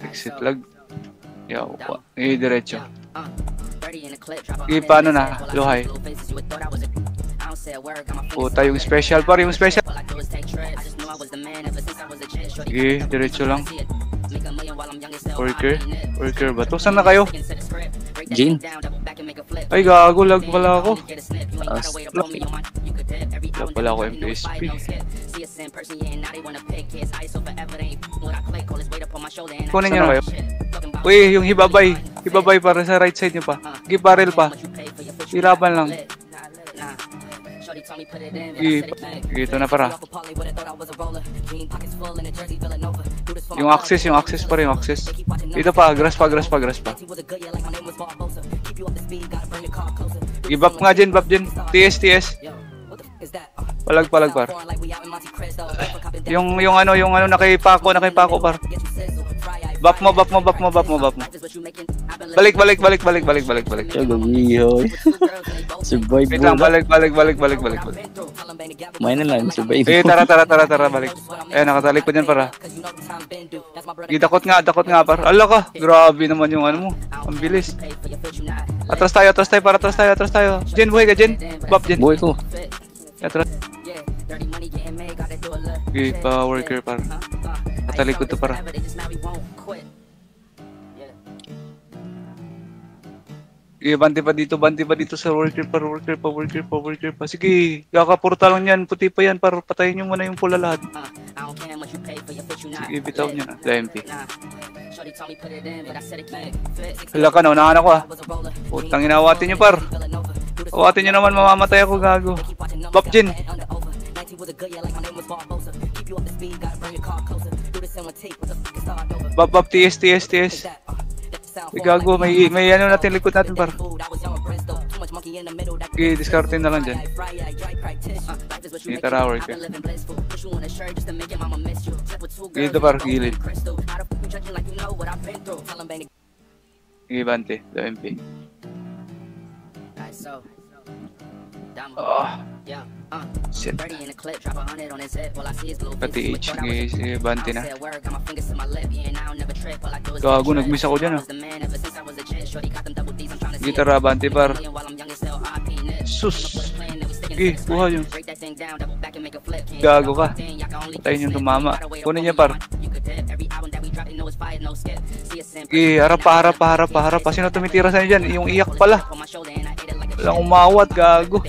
Exit lag. Yawa. Diretso. Paano na? Luhay. Puta yung special par, yung special. Diretso lang. Worker ba to? Saan na kayo? Jane. Ay, gago, lag pala ako. Lag pala ako MPSP. Kunin nyo na kayo. Uy, yung hibabay. Hibabay para sa right side nyo pa. Gibaril pa. Hirapan lang. Ito na para. Yung access pa rin, yung access. Ito pa, grass pa. I-bap nga dyan, TS. Palag par. Yung ano nakipako par. Bap mo. Balik. Survive. Wait lang, balik. Main na lang, survive. Tara, balik. Nakatalik ko dyan para. Dakot nga par. Ala ka, grabe naman yung ano mo. Ang bilis. Atras tayo. Jen, buhay ka, Jen. Bap, Jen. Buhay ko. Atras. Pa worker par. Natalik ko to para. Bante pa dito sa worker pa. Sige, kakapurta lang yan, puti pa yan, para patayin nyo muna yung pula lahat. Sige, bitaw nyo na, LMP. Hala ka, naunahan ako Putang inawatin nyo par. Awatin nyo naman, mamamatay ako, gago. Bop, Jin. Bop, TS. Gago, may ano natin, likod natin par. Okay, discardin na lang dyan. Tara, worker. Dito par, gilid. Bante, MP. Shit. Pati H, bante na. Gago, nag-miss ako dyan Tara, bante par. Sus. Sige, buha yun. Gago ka. Patayin yung tumama. Kunin niya par. Sige, harap pa. Sino tumitira sa inyo dyan? Yung iyak pala. Walang umawat, gago.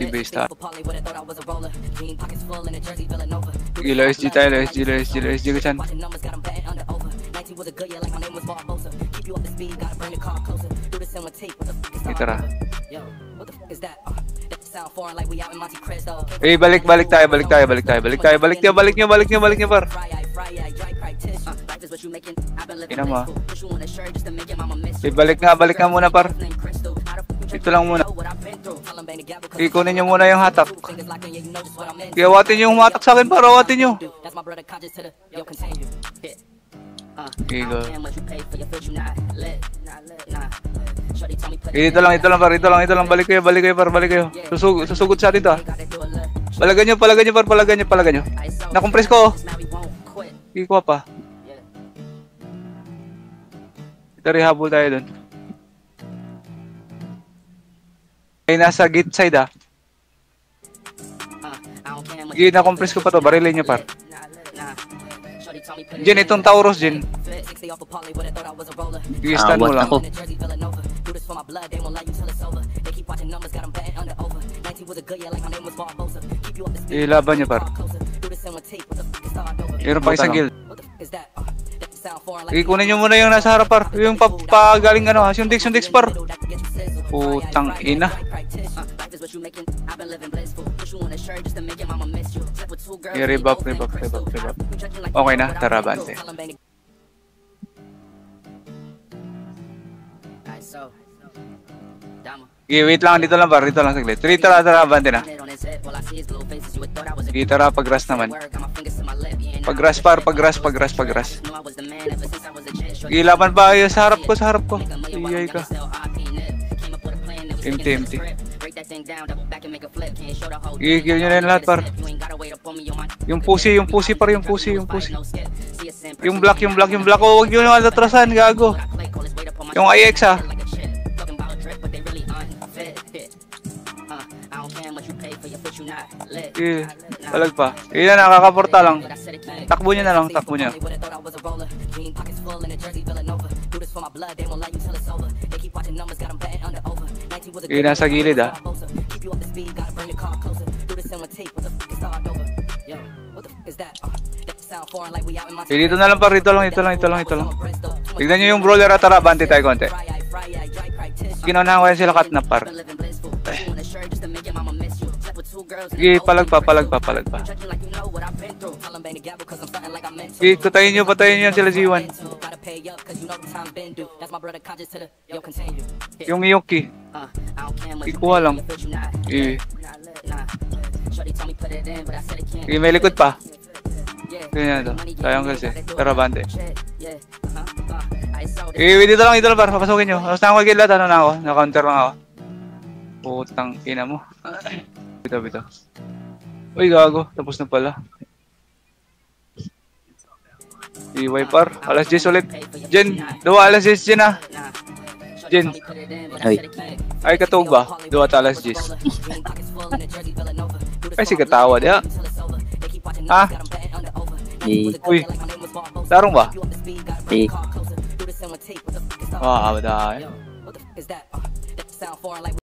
I-base ta. Gila, SG tayo, SG ko chan. Tara. Balik nyo par. Ina mo. Balik nga muna par. Ito lang muna. Ikunin nyo muna yung hatak. Awatin nyo yung hatak sa akin para awatin nyo. Go. Ito lang par. Balik kayo. Susugot sa atin to Palagan nyo par. Nakompress ko Ikuha pa. Ito rehabol tayo dun. Ay, nasa gate side na-compress ko pa to. Barilin nyo par. Jen, itong Taurus, Jen. Stand mo lang. Ilaban nyo par. Meron pa isang guild. Kunin nyo muna yung nasa harap par. Yung pagaling yung Dix par. Putang ina. I-rebap. Okay na, tara bante. Wait lang, dito lang saglit. Tara, bante na. Tara, pag-grass naman. Pag-grass par. Ilaban pa kayo sa harap ko. Iyay ka. Empty. Gigil nyo na yun lahat, par. Yung pusi, par, yung pusi. Yung black. Oh, huwag nyo naman atrasan, gago. Yung IX, ha. Talag pa. Yan, nakakaporta lang. Takbo nyo na lang, nasa gilid, ha. Dito na lang, par. Ito lang. Tignan nyo yung brawler at tara, bante tayo konti. Ginaunahan ko yan sila katnap, par. Sige, palag pa. Sige, patayin nyo sila G1. Yung Miyuki. Ikuha lang. Sige, may likod pa. Ganyan to. Sayang kasi. Tara, bante. Dito lang, par. Papasukin nyo. Tapos na ako kagilad. Ano na ako? Na-counter lang ako. Putang ina mo. Bito. Uy, gago. Tapos na pala. EY par. Alas 10 ulit. Jen. Alas 10 Jen, ha. Jen. Ay, katog ba? Alas 10. Ay, si katawa diya. Ha? Uy. Larong ba? Wah, abad